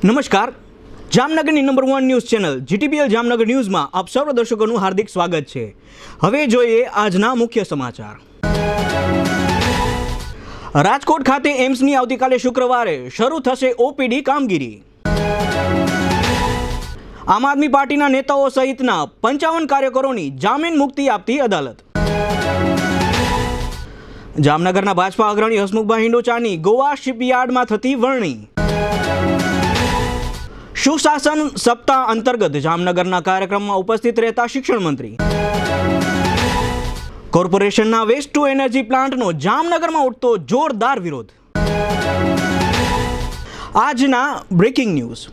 નમસ્કાર, જામનગરની number 1 news channel GTPL Jamnagar ન્યૂઝમાં આપ સૌ દર્શકોનું હાર્દિક સ્વાગત છે। હવે જોઈએ આજના મુખ્ય સમાચાર। રાજકોટ ખાતે એમ્સની આવતીકાલે શુક્રવારે શરૂ થશે ઓપીડી કામગીરી। આમ આદમી પાર્ટીના નેતાઓ સહિતના 55 કાર્યકરોની જામીન મુક્તિ આપતી અદાલત। જામનગરના ભાજપા અગ્રણી હસમુખભાઈ હિંડોચાની ગોવા શિપયાર્ડમાં થતી વરણી। સુશાસન સપ્તાહ અંતર્ગત જામનગરના કાર્યક્રમમાં ઉપસ્થિત રહેતા શિક્ષણ મંત્રી। કોર્પોરેશનના વેસ્ટ ટુ એનર્જી પ્લાન્ટનો જામનગરમાં ઉઠતો જોરદાર વિરોધ। આજના બ્રેકિંગ ન્યૂઝ।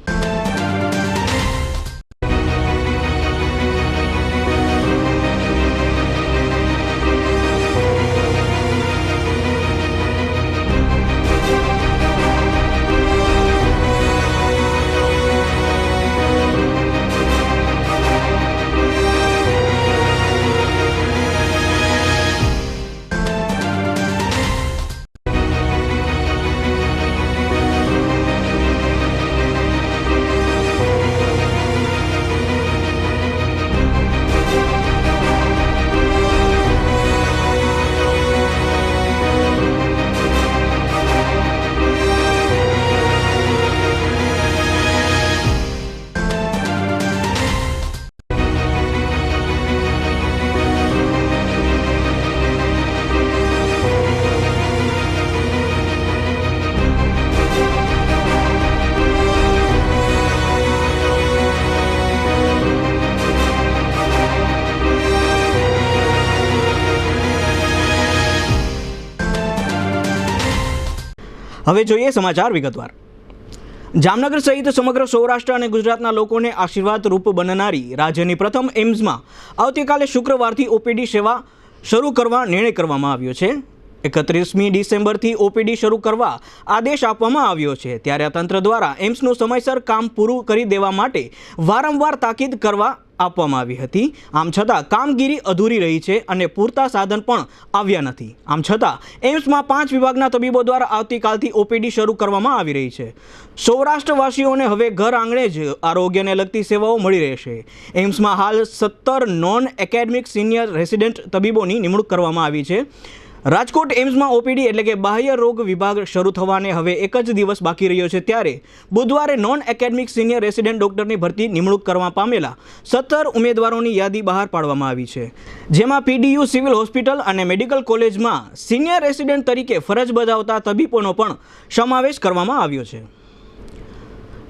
હવે જોઈએ સમાચાર વિગતવાર। જામનગર સહિત સમગ્ર સૌરાષ્ટ્ર અને ગુજરાતના લોકોને આશીર્વાદ રૂપ બનનારી રાજ્યની પ્રથમ એમ્સમાં આવતીકાલે શુક્રવારથી ઓપીડી સેવા શરૂ કરવા નિર્ણય કરવામાં આવ્યો છે। 31મી ડિસેમ્બરથી ઓપીડી શરૂ કરવા આદેશ આપવામાં આવ્યો છે, ત્યારે તંત્ર દ્વારા એમ્સનું સમયસર કામ પૂરું કરી દેવા માટે વારંવાર તાકીદ કરવા આપવામાં આવી હતી। આમ છતાં કામગીરી અધૂરી રહી છે અને પૂરતા સાધન પણ આવ્યા નથી। આમ છતાં એમ્સમાં 5 વિભાગના તબીબો દ્વારા આવતીકાલથી ઓપીડી શરૂ કરવામાં આવી રહી છે। સૌરાષ્ટ્રવાસીઓને હવે ઘર આંગણે જ આરોગ્યને લગતી સેવાઓ મળી રહેશે। એમ્સમાં હાલ 17 નોન એકેડમિક સિનિયર રેસિડેન્ટ તબીબોની નિમણૂક કરવામાં આવી છે। રાજકોટ એમ્સમાં ઓપીડી એટલે કે બાહ્ય રોગ વિભાગ શરૂ થવાને હવે એક જ દિવસ બાકી રહ્યો છે, ત્યારે બુધવારે નોન એકેડમિક સિનિયર રેસિડેન્ટ ડોક્ટરની ભરતી નિમણૂક કરવા પામેલા 17 ઉમેદવારોની યાદી બહાર પાડવામાં આવી છે, જેમાં પીડીયુ સિવિલ હોસ્પિટલ અને મેડિકલ કોલેજમાં સિનિયર રેસિડેન્ટ તરીકે ફરજ બજાવતા તબીબોનો પણ સમાવેશ કરવામાં આવ્યો છે।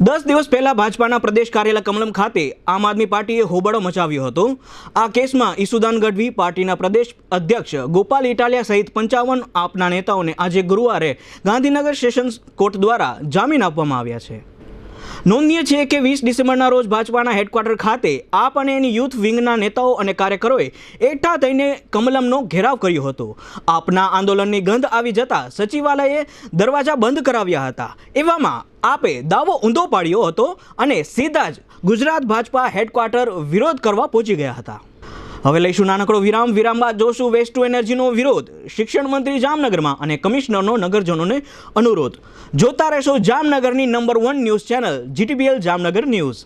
10 દિવસ પહેલા ભાજપાના પ્રદેશ કાર્યાલય કમલમ ખાતે આમ આદમી પાર્ટીએ હોબાળો મચાવ્યો હતો। આ કેસમાં ઈસુદાન ગઢવી, પાર્ટીના પ્રદેશ અધ્યક્ષ ગોપાલ ઇટાલિયા સહિત 55 આપના નેતાઓને આજે ગુરુવારે ગાંધીનગર સેશન્સ કોર્ટ દ્વારા જામીન આપવામાં આવ્યા છે। નોંધનીય છે કે 20 ડિસેમ્બરના રોજ ભાજપાના હેડક્વાર્ટર ખાતે આપ અને એની યુથ વિંગના નેતાઓ અને કાર્યકરોએ એકઠા થઈને કમલમનો ઘેરાવ કર્યો હતો। આપના આંદોલનની ગંધ આવી જતા સચિવાલયે દરવાજા બંધ કરાવ્યા હતા। એવામાં આપે દાવો ઊંધો પાડ્યો હતો અને સીધા જ ગુજરાત ભાજપા હેડક્વાર્ટર વિરોધ કરવા પહોંચી ગયા હતા। હવે લઈશું નાનકડો વિરામ। વિરામ બાદ જોશું વેસ્ટ ટુ એનર્જીનો વિરોધ, શિક્ષણ મંત્રી જામનગરમાં અને કમિશનરનો નગરજનોને અનુરોધ। જોતા રહેશો જામનગરની number 1 news channel GTPL Jamnagar news.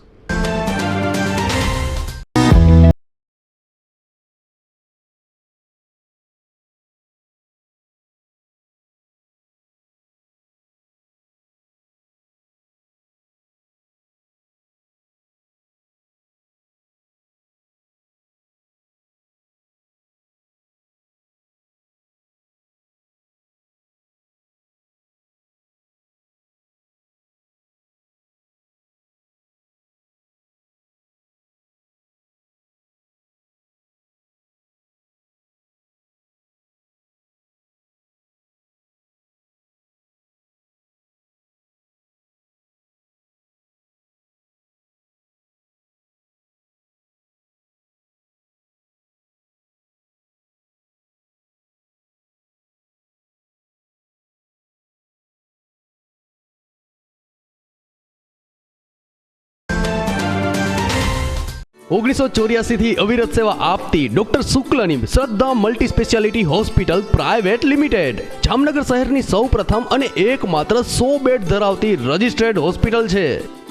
ઓગણીસો 84 થી અવિરત સેવા આપતી ડોક્ટર શુક્લની શ્રદ્ધા multi speciality hospital private limited Jamnagar શહેરની સૌપ્રથમ અને એકમાત્ર 100 બેડ ધરાવતી રજિસ્ટર્ડ હોસ્પિટલ છે।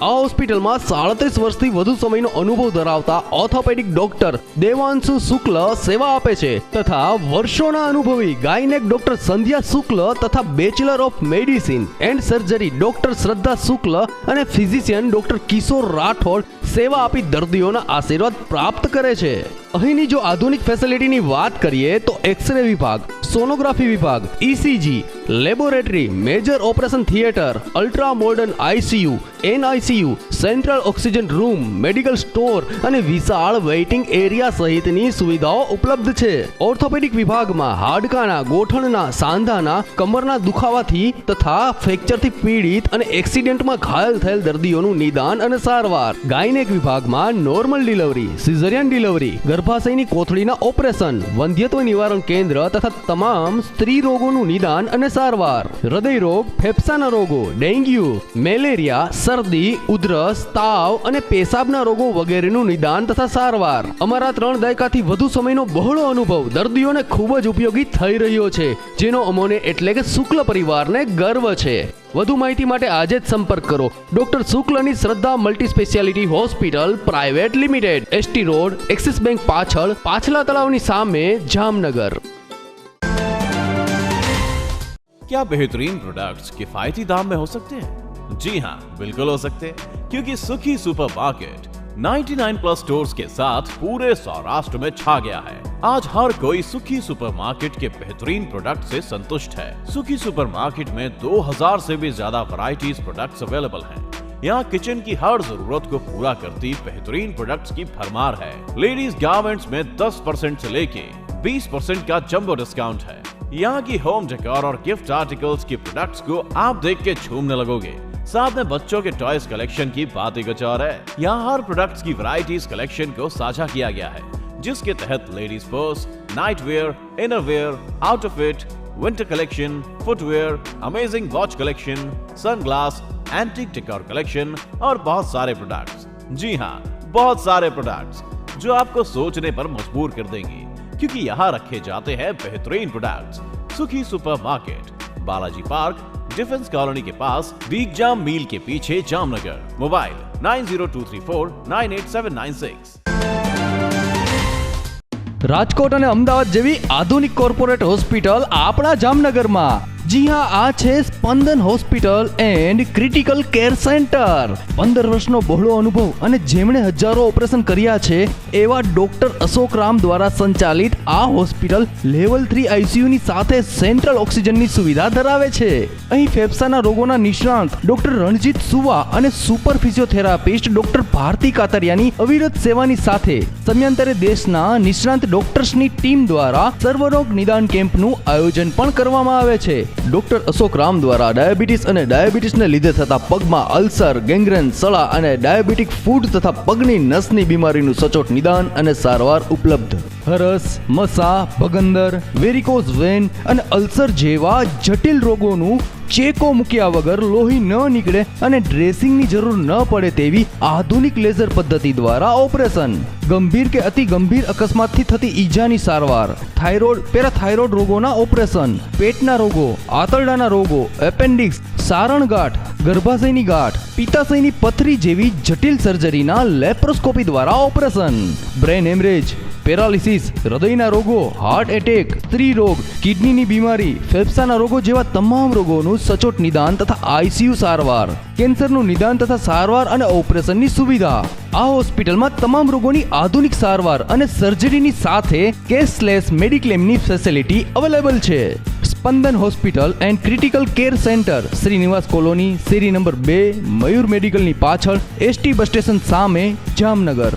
આ હોસ્પિટલમાં 37 વર્ષથી વધુ સમયનો અનુભવ ધરાવતા ઓર્થોપેડિક ડોક્ટર દેવાંશુ શુક્લ સેવા આપે છે તથા વર્ષોના અનુભવી ગાયનેક ડોક્ટર સંધ્યા શુક્લ તથા bachelor of medicine and surgery doctor શ્રદ્ધા શુક્લ અને ફિઝિશિયન ડોક્ટર કિશોર રાઠોડ સેવા આપી દર્દીઓના આશીર્વાદ પ્રાપ્ત કરે છે. અહીંની જો આધુનિક ફેસિલિટીની વાત કરીએ તો એક્સરે વિભાગ, સોનોગ્રાફી વિભાગ, ECG, laboratory, major operation theatre, ultra modern ICU, NICU, central oxygen room, medical store અને વિશાળ વેઇટિંગ એરિયા સહિતની સુવિધાઓ ઉપલબ્ધ છે. ઓર્થોપેડિક વિભાગમાં હાડકાના, ગોઠણના, સાંધાના, કમરના દુખાવાથી તથા ફ્રેક્ચરથી પીડિત અને એક્સિડન્ટમાં ઘાયલ થયેલ દર્દીઓનું નિદાન અને સારવાર. ગાયનેક વિભાગમાં નોર્મલ ડિલિવરી, સિઝેરિયન ડિલિવરી, ગર્ભાશયની કોથળીના ઓપરેશન, વંધ્યત્વ નિવારણ કેન્દ્ર તથા તમામ સ્ત્રી રોગોનું નિદાન અને સારવાર. હૃદય રોગ, ફેફસાના રોગો, ડેન્ગ્યુ, મેલેરિયા, શરદી, ઉધરસ, તાવ અને પેશાબના રોગો વગેરેનું નિદાન તથા સારવાર. અમારા 3 દાયકાથી વધુ સમયનો બહોળો અનુભવ દર્દીઓને ખૂબ જ ઉપયોગી થઈ રહ્યો છે, જેનો અમોને એટલે કે શુક્લ પરિવારને ગર્વ છે. વધુ માહિતી માટે આજે જ સંપર્ક કરો ડોક્ટર શુક્લની શ્રદ્ધા multi speciality hospital private limited, ST road, axis bank પાછળ, પાછલા તળાવની સામે, जामनगर. क्या बेहतरीन प्रोडक्ट्स किफायती दाम में हो सकते हैं? जी हाँ, बिल्कुल हो सकते हैं, क्योंकि सुखी सुपरमार्केट 99+ स्टोर्स के साथ पूरे सौराष्ट्र में छा गया है. आज हर कोई सुखी सुपरमार्केट के बेहतरीन प्रोडक्ट से संतुष्ट है. सुखी सुपरमार्केट में 2000 से भी ज्यादा वैरायटीज प्रोडक्ट्स अवेलेबल हैं. यहाँ किचन की हर जरूरत को पूरा करती बेहतरीन प्रोडक्ट्स की भरमार है. लेडीज गारमेंट्स में 10% से लेके 20% का जंबो डिस्काउंट है. यहाँ की होम डेकोर और गिफ्ट आर्टिकल्स की प्रोडक्ट्स को आप देख के झूमने लगोगे. साथ में बच्चों के टॉयज कलेक्शन की बात ही कुछ और है. यहाँ हर प्रोडक्ट्स की वैरायटीज कलेक्शन को साझा किया गया है, जिसके तहत ladies purse, night where, inner wear, outer fit, winter collection, footwear, amazing watch collection, sunglass, antique decor collection और बहुत सारे प्रोडक्ट्स. जी हाँ, बहुत सारे प्रोडक्ट्स जो आपको सोचने पर मजबूर कर देंगे, क्योंकि यहाँ रखे जाते हैं बेहतरीन प्रोडक्ट्स. सुखी supermarket, Balaji park, defence colony के पास, दीगजाम मील के पीछे, जामनगर. मोबाइल 9023498796. રાજકોટ અને અમદાવાદ જેવી આધુનિક કોર્પોરેટ હોસ્પિટલ આપણા જામનગરમાં. જી હા, આ છે Spandan hospital and critical care centre. 15 વર્ષનો બહોળો અનુભવ અને જેમણે હજારો ઓપરેશન કર્યા છે એવા ડોક્ટર અશોક રામ દ્વારા સંચાલિત આ હોસ્પિટલ લેવલ 3 આઈસીયુની સાથે સેન્ટ્રલ ઓક્સિજનની સુવિધા ધરાવે છે. અહીં ફેફસાના રોગોના નિષ્ણાંત ડોક્ટર રણજીત સુવા અને સુપર ફિઝિયોથેરાપિસ્ટ ડોક્ટર ભારતી કાતરિયાની અવિરત સેવાની સાથે સમયાંતરે દેશના નિષ્ણાંત ડોક્ટર્સની ટીમ દ્વારા સર્વરોગ નિદાન કેમ્પનું આયોજન પણ કરવામાં આવે છે. ડોક્ટર અશોક રામ દ્વારા ડાયાબિટીસ અને ડાયાબિટીસને લીધે થતા પગમાં અલ્સર, ગેંગ્રેન, સળા અને ડાયાબિટીક ફૂટ તથા પગની નસની બીમારીનું સચોટ નિદાન અને સારવાર ઉપલબ્ધ. હરસ, મસા, ભગંદર, વેરિકોઝ વેન અને અલ્સર જેવા જટિલ રોગોનું ચેકો મૂક્યા વગર લોહી ન નીકળે અને ડ્રેસિંગની જરૂર ન પડે તેવી આધુનિક લેઝર પદ્ધતિ દ્વારા ઓપરેશન. ગંભીર કે અતિ ગંભીર અકસ્માતથી થતી ઈજાની સારવાર, થાઇરોઇડ, પેરાથાઇરોઇડ રોગોના ઓપરેશન, પેટના રોગો, આંતરડાના રોગો, એપેન્ડિક્સ, સારણગાંઠ, ગર્ભાશયની ગાંઠ, પિત્તાશયની પથરી જેવી જટિલ સર્જરીના લેપ્રોસ્કોપી દ્વારા ઓપરેશન. બ્રેન હેમરેજ, પેરાલિસિસ, હૃદયના રોગો, હાર્ટ એટેક, સ્ત્રી રોગ, કિડનીની બીમારી, ફેફસાના રોગો જેવા તમામ રોગોનું સચોટ નિદાન તથા આઈસીયુ સારવાર, કેન્સરનું નિદાન તથા સારવાર અને ઓપરેશનની સુવિધા. આ હોસ્પિટલમાં તમામ રોગોની આધુનિક સારવાર અને સર્જરીની સાથે કેશલેસ મેડિક્લેમની ફેસિલિટી અવેલેબલ છે. Spandan hospital and critical care centre, Shrinivas colony, શેરી નંબર 2, મયુર મેડિકલની પાછળ, એસટી બસ સ્ટેશન સામે, જામનગર.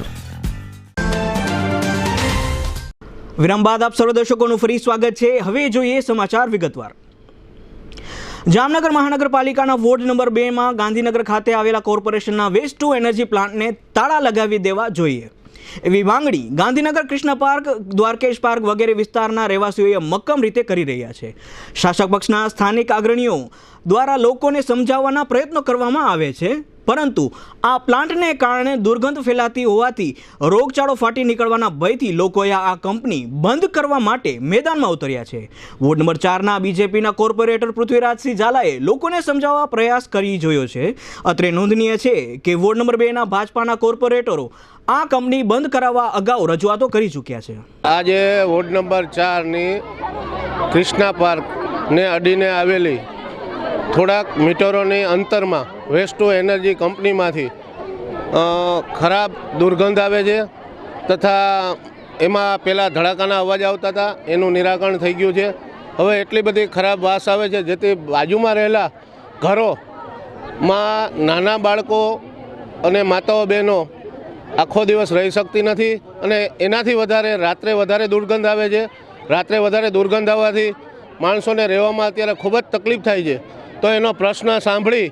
વિરામ બાદ આપ સર્વ દર્શકોનું ફરી સ્વાગત છે. હવે જોઈએ સમાચાર વિગતવાર. જામનગર મહાનગરપાલિકાના વોર્ડ નંબર 2માં ગાંધીનગર ખાતે આવેલા કોર્પોરેશનના વેસ્ટ ટુ એનર્જી પ્લાન્ટને તાળા લગાવી દેવા જોઈએ એવી માંગણી ગાંધીનગર કૃષ્ણ પાર્ક, દ્વારકેશ પાર્ક વગેરે વિસ્તારના રહેવાસીઓએ મક્કમ રીતે કરી રહ્યા છે. શાસક પક્ષના સ્થાનિક અગ્રણીઓ દ્વારા લોકોને સમજાવવાના પ્રયત્નો કરવામાં આવે છે, પરંતુ આ પ્લાન્ટને કારણે દુર્ગંધ ફેલાતી હોવાથી રોગચાળો ફાટી નીકળવાના ભયથી લોકોએ આ કંપની બંધ કરવા માટે મેદાનમાં ઉતર્યા છે. વોર્ડ નંબર 4ના બીજેપીના કોર્પોરેટર પૃથ્વીરાજસિંહ ઝાલાએ લોકોને સમજાવવા પ્રયાસ કરી જોયો છે. અત્રે નોંધનીય છે કે વોર્ડ નંબર 2ના ભાજપાના કોર્પોરેટરો આ કંપની બંધ કરાવવા અગાઉ રજૂઆતો કરી ચૂક્યા છે. આજે વોર્ડ નંબર 4ની કૃષ્ણા પાર્કને અડીને આવેલી થોડાક મીટરોની અંતરમાં વેસ્ટ ટુ એનર્જી કંપનીમાંથી ખરાબ દુર્ગંધ આવે છે તથા એમાં પહેલાં ધડાકાના અવાજ આવતા હતા, એનું નિરાકરણ થઈ ગયું છે. હવે એટલી બધી ખરાબ વાસ આવે છે જેથી બાજુમાં રહેલા ઘરોમાં નાના બાળકો અને માતાઓ બહેનો આખો દિવસ રહી શકતી નથી અને એનાથી વધારે રાત્રે વધારે દુર્ગંધ આવે છે. રાત્રે વધારે દુર્ગંધ આવવાથી માણસોને રહેવામાં અત્યારે ખૂબ જ તકલીફ થાય છે. તો એનો પ્રશ્ન સાંભળી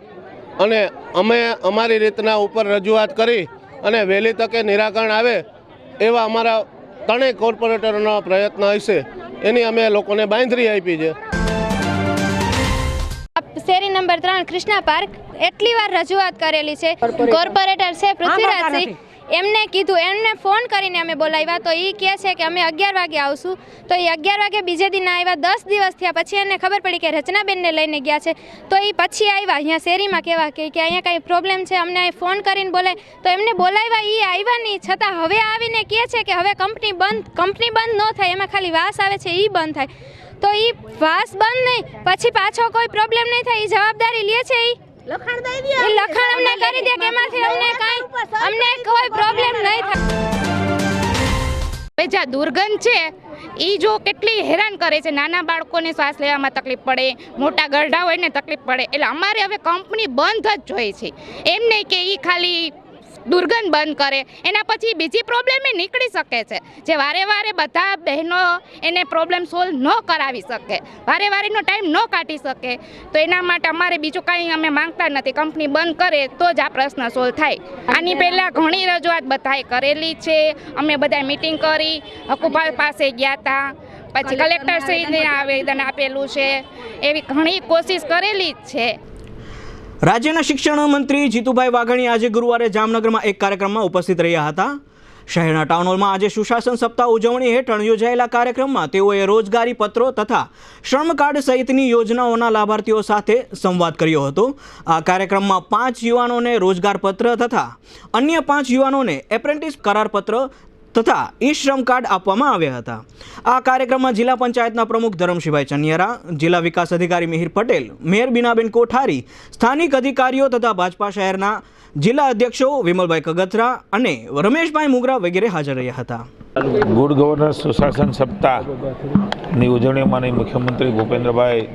અને અમે અમારી રીતના ઉપર રજૂઆત કરી અને વહેલી તકે નિરાકરણ આવે એવા અમારા ત્રણેય કોર્પોરેટરોનો પ્રયત્ન હશે, એની અમે લોકોને બાંયધરી આપી છે. શેરી નંબર 3 કૃષ્ણા પાર્ક એટલી વાર રજૂઆત કરેલી છે. કોર્પોરેટર છે પૃથ્વીરાજસિંહ, એમને કીધું, એમને ફોન કરીને અમે બોલાવ્યા તો એ કહે છે કે અમે 11 વાગે આવશું. તો એ 11 વાગે બીજે દિન આવ્યા. 10 દિવસ થયા પછી એને ખબર પડી કે રચનાબેનને લઈને ગયા છે. તો એ પછી આવ્યા અહીંયા શેરીમાં કહેવા કે અહીંયા કાંઈ પ્રોબ્લેમ છે, અમને અહીં ફોન કરીને બોલાય. તો એમને બોલાવ્યા, એ આવ્યા નહીં, છતાં હવે આવીને કહે છે કે હવે કંપની બંધ ન થાય, એમાં ખાલી વાસ આવે છે એ બંધ થાય. તો એ વાસ બંધ નહીં, પછી પાછો કોઈ પ્રોબ્લેમ નહીં થાય, એ જવાબદારી લે છે. એ લખાણ અમને કરી દે કે એમાંથી અમને કોઈ પ્રોબ્લેમ નહીં થાય. જ્યાં દુર્ગંધ છે એ જો કેટલી હેરાન કરે છે, નાના બાળકોને શ્વાસ લેવામાં તકલીફ પડે, મોટા ગરડા હોય ને તકલીફ પડે. એટલે અમારે હવે કંપની બંધ જ જોઈએ છે, એમ નહીં કે એ ખાલી દુર્ગંધ બંધ કરે, એના પછી બીજી પ્રોબ્લેમ એ નીકળી શકે છે જે વારે વારે બધા બહેનો એને પ્રોબ્લેમ સોલ્વ ન કરાવી શકે, વારે વારેનો ટાઈમ ન કાઢી શકે. તો એના માટે અમારે બીજું કાંઈ અમે માંગતા નથી, કંપની બંધ કરે તો જ આ પ્રશ્ન સોલ્વ થાય. આની પહેલાં ઘણી રજૂઆત બધાએ કરેલી છે, અમે બધા મિટિંગ કરી, હકુભાઈ પાસે ગયા હતા, પછી કલેક્ટરશ્રીને આવેદન આપેલું છે, એવી ઘણી કોશિશ કરેલી જ છે. રાજ્યના શિક્ષણ મંત્રી જીતુભાઈ વાઘાણી આજે ગુરુવારે જામનગરમાં એક કાર્યક્રમમાં ઉપસ્થિત રહ્યા હતા. શહેરના ટાઉન હોલમાં આજે સુશાસન સપ્તાહ ઉજવણી હેઠળ યોજાયેલા કાર્યક્રમમાં તેઓએ રોજગારી પત્રો તથા શ્રમ કાર્ડ સહિતની યોજનાઓના લાભાર્થીઓ સાથે સંવાદ કર્યો હતો. આ કાર્યક્રમમાં 5 યુવાનોને રોજગાર પત્ર તથા અન્ય 5 યુવાનોને એપ્રેન્ટિસ કરાર પત્ર તથા ઈ શ્રમ કાર્ડ આપવામાં આવ્યા હતા. આ કાર્યક્રમમાં જિલ્લા પંચાયતના પ્રમુખ ધરમશીભાઈ ચનિયારા, જિલ્લા વિકાસ અધિકારી મિહિર પટેલ, મેયર બીનાબેન કોઠારી, સ્થાનિક અધિકારીઓ તથા ભાજપા શહેરના જિલ્લા અધ્યક્ષો વિમલભાઈ કગથરા અને રમેશભાઈ મુગરા વગેરે હાજર રહ્યા હતા. ગુડ ગવર્નન્સ સુશાસન સપ્તાહની ઉજવણીમાં મુખ્યમંત્રી ભૂપેન્દ્રભાઈ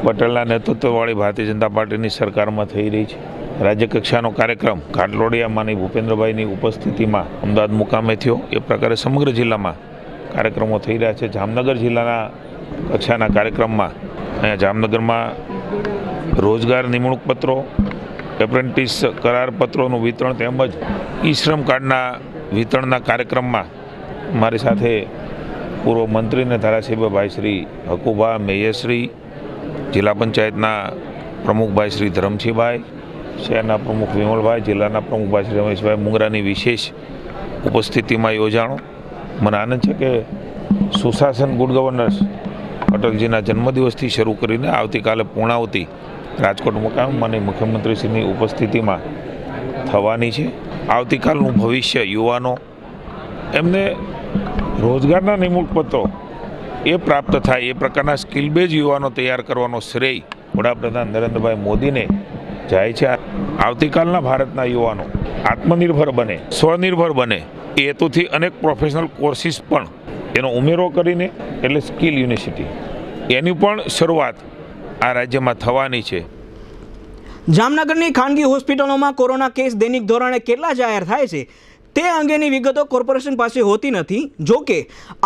પટેલના નેતૃત્વવાળી ભારતીય જનતા પાર્ટીની સરકારમાં થઈ રહી છે. રાજ્ય કક્ષાનો કાર્યક્રમ ઘાટલોડિયામાંની ભૂપેન્દ્રભાઈની ઉપસ્થિતિમાં અમદાવાદ મુકામે થયો. એ પ્રકારે સમગ્ર જિલ્લામાં કાર્યક્રમો થઈ રહ્યા છે. જામનગર જિલ્લાના કક્ષાના કાર્યક્રમમાં અહીંયા જામનગરમાં રોજગાર નિમણૂક પત્રો, એપ્રેન્ટિસ કરાર પત્રોનું વિતરણ તેમજ ઈ શ્રમ કાર્ડના વિતરણના કાર્યક્રમમાં મારી સાથે પૂર્વ મંત્રી અને ધારાસભ્ય ભાઈ શ્રી હકુભા, મેયરશ્રી, જિલ્લા પંચાયતના પ્રમુખભાઈ શ્રી ધરમશીભાઈ, શહેરના પ્રમુખ વિમલભાઈ, જિલ્લાના પ્રમુખભાઈ શ્રી રમેશભાઈ મુંગરાની વિશેષ ઉપસ્થિતિમાં યોજાણો. મને આનંદ છે કે સુશાસન ગુડ ગવર્નન્સ અટલજીના જન્મદિવસથી શરૂ કરીને આવતીકાલે પૂર્ણાવતી રાજકોટ મુકામે માનનીય મુખ્યમંત્રીશ્રીની ઉપસ્થિતિમાં થવાની છે. આવતીકાલનું ભવિષ્ય યુવાનો, એમને રોજગારના નિમણૂક પત્રો એ પ્રાપ્ત થાય એ પ્રકારના સ્કિલ બેઝ યુવાનો તૈયાર કરવાનો શ્રેય વડાપ્રધાન નરેન્દ્રભાઈ મોદીને જાય છે. આવતીકાલના ભારતના યુવાનો આત્મનિર્ભર બને, સ્વનિર્ભર બને એ હેતુથી અનેક પ્રોફેશનલ કોર્સિસ પણ એનો ઉમેરો કરીને એટલે સ્કિલ યુનિવર્સિટી એની પણ શરૂઆત આ રાજ્યમાં થવાની છે. જામનગરની ખાનગી હોસ્પિટલોમાં કોરોના કેસ દૈનિક ધોરણે કેટલા જાહેર થાય છે તે અંગેની વિગતો કોર્પોરેશન પાસે હોતી નથી. જો કે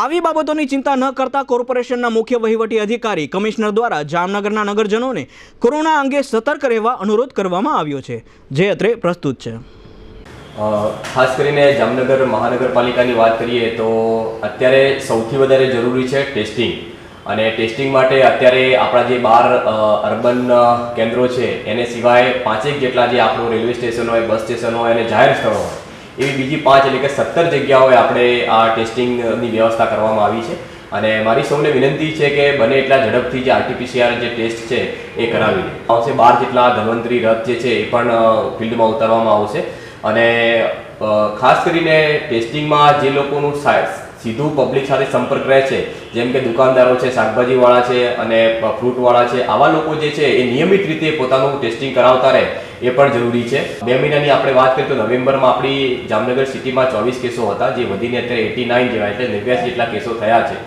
આવી બાબતોની ચિંતા ન કરતા કોર્પોરેશનના મુખ્ય વહીવટી અધિકારી કમિશનર દ્વારા જામનગરના નગરજનોને કોરોના અંગે સતર્ક રહેવા અનુરોધ કરવામાં આવ્યો છે, જે અત્રે પ્રસ્તુત છે. ખાસ કરીને જામનગર મહાનગરપાલિકાની વાત કરીએ તો અત્યારે સૌથી વધારે જરૂરી છે ટેસ્ટિંગ. અને ટેસ્ટિંગ માટે અત્યારે આપણા જે 12 અર્બન કેન્દ્રો છે એને સિવાય 5 જેટલા જે આપણું રેલવે સ્ટેશન હોય, બસ સ્ટેશન હોય અને જાહેર સ્થળો હોય એવી બીજી 5 એટલે કે 17 જગ્યાઓએ આપણે આ ટેસ્ટિંગની વ્યવસ્થા કરવામાં આવી છે. અને મારી સૌને વિનંતી છે કે બને એટલા ઝડપથી જે RT-PCR જે ટેસ્ટ છે એ કરાવી આવશે. 12 જેટલા ધન્વંતરી રથ જે છે એ પણ ફિલ્ડમાં ઉતારવામાં આવશે. અને ખાસ કરીને ટેસ્ટિંગમાં જે લોકોનું સીધું પબ્લિક સાથે સંપર્ક રહે છે, જેમ કે દુકાનદારો છે, શાકભાજીવાળા છે અને ફ્રૂટવાળા છે, આવા લોકો જે છે એ નિયમિત રીતે પોતાનું ટેસ્ટિંગ કરાવતા રહે એ પણ જરૂરી છે. 2 મહિનાની આપણે વાત કરીએ તો નવેમ્બરમાં આપણી જામનગર સિટીમાં 24 કેસો હતા, જે વધીને અત્યારે 89 જેવા એટલે 89 જેટલા કેસો થયા છે.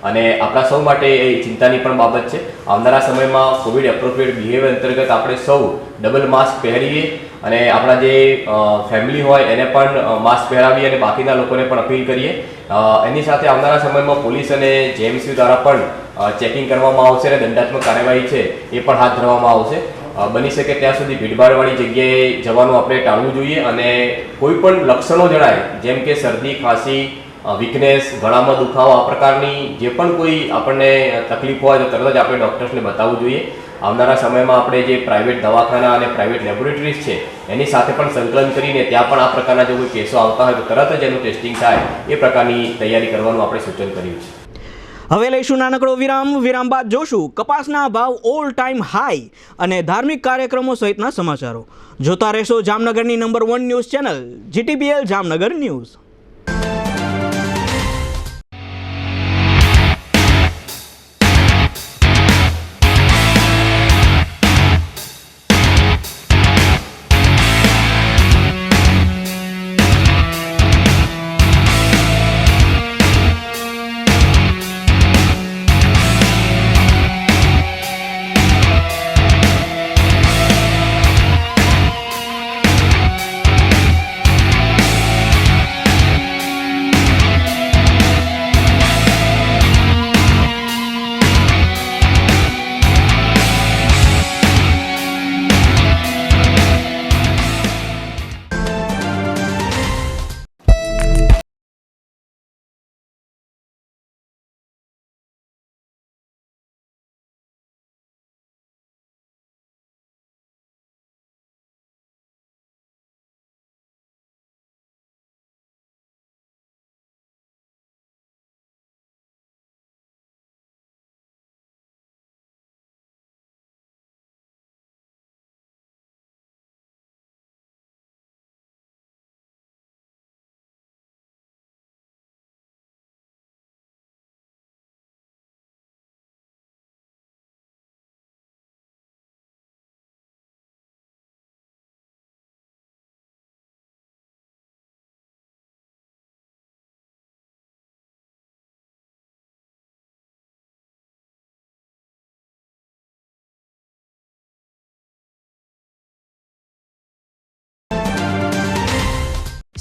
અને આપણા સૌ માટે એ ચિંતાની પણ બાબત છે. આવનારા સમયમાં કોવિડ એપ્રોપ્રિએટ બિહેવિયર અંતર્ગત આપણે સૌ ડબલ માસ્ક પહેરીએ અને આપણા જે ફેમિલી હોય એને પણ માસ્ક પહેરાવીએ અને બાકીના લોકોને પણ અપીલ કરીએ. એની સાથે આવનારા સમયમાં પોલીસ અને JMC દ્વારા પણ ચેકિંગ કરવામાં આવશે અને દંડાત્મક કાર્યવાહી છે એ પણ હાથ ધરવામાં આવશે. બની શકે ત્યાં સુધી ભીડભાડવાળી જગ્યાએ જવાનું આપણે ટાળવું જોઈએ. અને કોઈ પણ લક્ષણો જણાય, જેમ કે શરદી, ખાંસી, વીકનેસ, ગળામાં દુખાવો, આ પ્રકારની જે પણ કોઈ આપણને તકલીફ હોય તો તરત જ આપણે ડૉક્ટર્સને બતાવવું જોઈએ. આવનારા સમયમાં આપણે જે પ્રાઇવેટ દવાખાના અને પ્રાઇવેટ લેબોરેટરીઝ છે એની સાથે પણ સંકલન કરીને ત્યાં પણ આ પ્રકારના જો કોઈ કેસો આવતા હોય તો તરત જ એનું ટેસ્ટિંગ થાય એ પ્રકારની તૈયારી કરવાનું આપણે સૂચન કર્યું છે. હવે લઈશું નાનકડો વિરામ બાદ જોશું કપાસના ભાવ ઓલ ટાઈમ હાઈ અને ધાર્મિક કાર્યક્રમો સહિતના સમાચારો. જોતા રહેશો જામનગરની number 1 news channel GTPL Jamnagar news.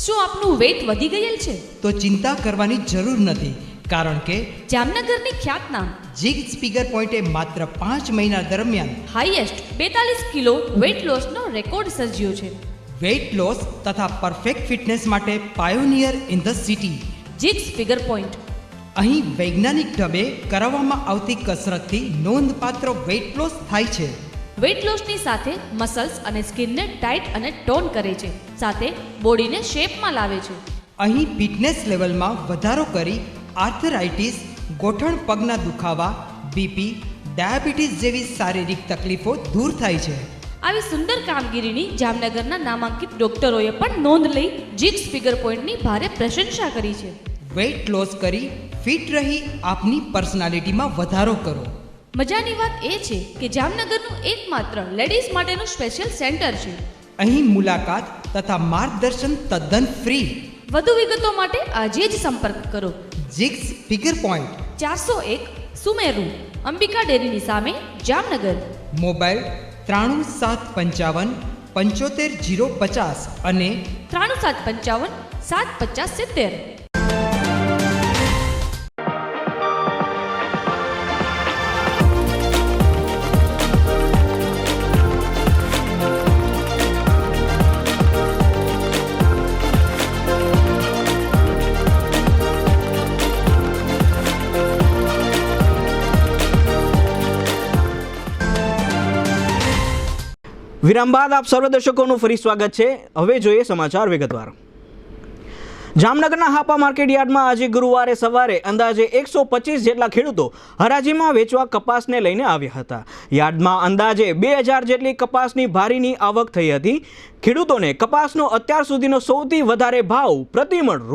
શું આપનું વેટ વધી ગયેલ છે? તો ચિંતા કરવાની જરૂર નથી, કારણ કે જામનગરની ખ્યાતનામ જિગ્સ ફિગર પોઈન્ટે માત્ર 5 મહિના દરમિયાન હાઈએસ્ટ 42 કિલો વેટ લોસનો રેકોર્ડ સર્જ્યો છે. વેટ લોસ તથા પરફેક્ટ ફિટનેસ માટે pioneer in the city Jigs figure point. અહીં વૈજ્ઞાનિક ઢબે કરાવવામાં આવતી કસરતથી નોંધપાત્ર વેટ લોસ થાય છે. વેટ લોસની સાથે મસલ્સ અને સ્કિનને ટાઈટ અને ટોન કરે છે, સાથે બોડીને શેપમાં લાવે છે. અહીં ફિટનેસ લેવલમાં વધારો કરી આર્થરાઇટિસ, ગોઠણ પગના દુખાવા, બીપી, ડાયાબિટીસ જેવી શારીરિક તકલીફો દૂર થાય છે. આવી સુંદર કામગીરીની જામનગરના નામાંકિત ડોક્ટરોએ પણ નોંધ લઈ જિગ્સ ફિગર પોઈન્ટની ભારે પ્રશંસા કરી છે. વેટ લોસ કરી ફિટ રહી આપની પર્સનાલિટીમાં વધારો કરો. મજાની વાત એ છે કે જામનગરનું એકમાત્ર લેડીઝ માટેનું સ્પેશિયલ સેન્ટર છે. અહીં મુલાકાત તથા માર્ગદર્શન તદ્દન ફ્રી. વધુ વિગતો માટે આજે જ સંપર્ક કરો. જિગ્સ ફિગર પોઈન્ટ 401 સુમેરુ, અંબિકા ડેરીની સામે, જામનગર. મોબાઈલ 93755 75050 અને 93755 75070. વિરામ બાદ આપ સર્વ દર્શકોનું ફરી સ્વાગત છે. હવે જોઈએ સમાચાર વિગતવાર. જામનગરના હાપા માર્કેટ યાર્ડમાં આજે ગુરુવારે સવારે અંદાજે 125 જેટલા ખેડૂતો હરાજીમાં વેચવા કપાસને લઈને આવ્યા હતા. યાર્ડમાં અંદાજે 2000 જેટલી કપાસની ભારીની આવક થઈ હતી. ખેડૂતોને કપાસનો અત્યાર સુધીનો સૌથી વધારે ભાવ પ્રતિમણ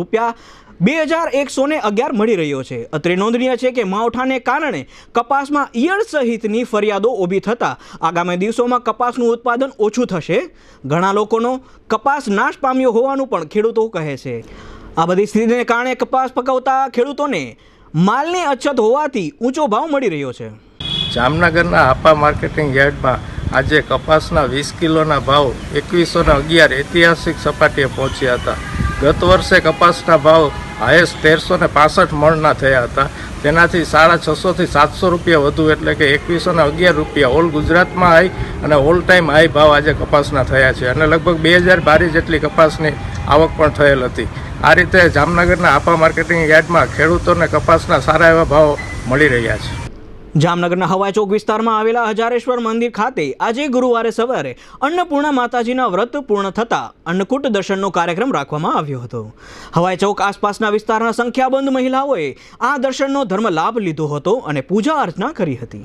₹2111 મળી રહ્યો છે. અત્રે નોંધનીય છે કે માવઠાને કારણે કપાસમાં ઈયળ સહિતની ફરિયાદો ઊભી થતાં આગામી દિવસોમાં કપાસનું ઉત્પાદન ઓછું થશે. ઘણા લોકોનો કપાસ નાશ પામ્યો હોવાનું પણ ખેડૂતો કહે છે. આ બધી સ્થિતિને કારણે કપાસ પકવતા ખેડૂતોને માલની અછત હોવાથી ઊંચો ભાવ મળી રહ્યો છે. જામનગરના હાપા માર્કેટિંગ યાર્ડમાં આજે કપાસના 20 કિલોના ભાવ 2111 ઐતિહાસિક સપાટીએ પહોંચ્યા હતા. ગત વર્ષે કપાસના ભાવ હાઈએસ્ટ 1365 મણના થયા હતા. તેનાથી ₹650 થી ₹700 વધુ એટલે કે ₹2111 ઓલ ગુજરાતમાં હાઈ અને ઓલ ટાઈમ હાઈ ભાવ આજે કપાસના થયા છે અને લગભગ 2000 બારી જેટલી કપાસની આવક પણ થયેલ હતી. આ રીતે જામનગરના હાપા માર્કેટિંગ યાર્ડમાં ખેડૂતોને કપાસના સારા એવા ભાવ મળી રહ્યા છે. જામનગરના હવાઈ ચોક વિસ્તારમાં આવેલા હજારેશ્વર મંદિર ખાતે આજે ગુરુવારે સવારે અન્નપૂર્ણા માતાજીના વ્રત પૂર્ણ થતાં અન્નકૂટ દર્શનનો કાર્યક્રમ રાખવામાં આવ્યો હતો. હવાઈ ચોક આસપાસના વિસ્તારના સંખ્યાબંધ મહિલાઓએ આ દર્શનનો ધર્મ લાભ લીધો હતો અને પૂજા અર્ચના કરી હતી.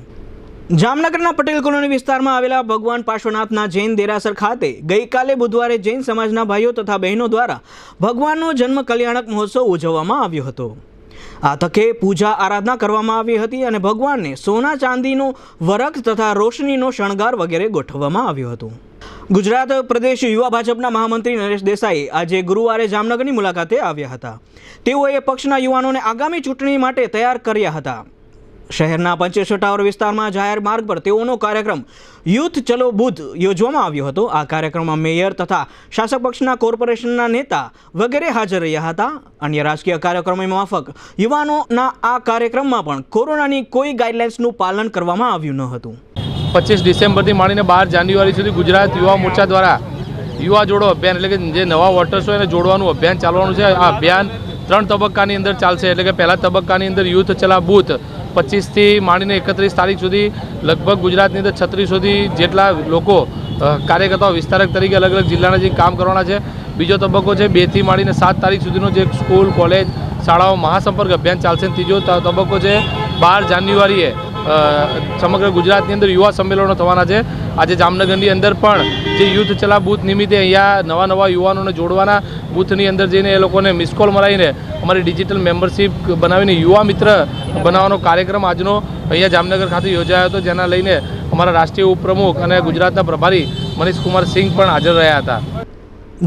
જામનગરના પટેલ કોલોની વિસ્તારમાં આવેલા ભગવાન પાર્શ્વનાથના જૈન દેરાસર ખાતે ગઈકાલે બુધવારે જૈન સમાજના ભાઈઓ તથા બહેનો દ્વારા ભગવાનનો જન્મ કલ્યાણક મહોત્સવ ઉજવવામાં આવ્યો હતો. આ તકે પૂજા આરાધના કરવામાં આવી હતી અને ભગવાનને સોના ચાંદીનો વરખ તથા રોશનીનો શણગાર વગેરે ગોઠવવામાં આવ્યું હતું. ગુજરાત પ્રદેશ યુવા ભાજપના મહામંત્રી નરેશ દેસાઈ આજે ગુરુવારે જામનગરની મુલાકાતે આવ્યા હતા. તેઓએ પક્ષના યુવાનોને આગામી ચૂંટણી માટે તૈયાર કર્યા હતા. શહેરના પંચેશ્વર ટાવર વિસ્તારમાં જાહેર માર્ગ પર તેઓનો કાર્યક્રમ યુથ ચલો બુથ યોજવામાં આવ્યો હતો. આ કાર્યક્રમમાં મેયર તથા શાસક પક્ષના કોર્પોરેશનના નેતા વગેરે હાજર રહ્યા હતા. અન્ય રાજકીય કાર્યક્રમો માફક યુવાનોના આ કાર્યક્રમમાં પણ કોરોનાની કોઈ ગાઈડલાઇન્સનું પાલન કરવામાં આવ્યું ન હતું. 25 ડિસેમ્બરથી માંડીને 12 જાન્યુઆરી સુધી ગુજરાત યુવા મોરચા દ્વારા યુવા જોડો અભિયાન એટલે કે જે નવા વોટર્સ હોય એને જોડવાનું અભિયાન ચાલવાનું છે. આ અભિયાન 3 તબક્કાની અંદર ચાલશે. એટલે કે પહેલા તબક્કાની અંદર યુથ ચલા બૂથ 25થી માંડીને 31 તારીખ સુધી લગભગ ગુજરાતની અંદર 3600 જેટલા લોકો કાર્યકર્તાઓ વિસ્તારક તરીકે અલગ અલગ જિલ્લાના જે કામ કરવાના છે. બીજો તબક્કો છે 2 થી માંડીને 7 તારીખ સુધીનો જે સ્કૂલ કોલેજ શાળાઓ મહાસંપર્ક અભિયાન ચાલશે. ત્રીજો તબક્કો છે 12 જાન્યુઆરીએ સમગ્ર ગુજરાતની અંદર યુવા સંમેલનો થવાના છે. આજે જામનગરની અંદર પણ જે યુથ ચલા બૂથ નિમિત્તે અહીંયા નવા યુવાનોને જોડવાના બૂથની અંદર જઈને એ લોકોને મિસકોલ મરાવીને અમારી ડિજિટલ મેમ્બરશીપ બનાવીને યુવા મિત્ર બનાવવાનો કાર્યક્રમ આજનો અહીંયા જામનગર ખાતે યોજાયો હતો, જેના લઈને અમારા રાષ્ટ્રીય ઉપપ્રમુખ અને ગુજરાતના પ્રભારી મનીષકુમાર સિંહ પણ હાજર રહ્યા હતા.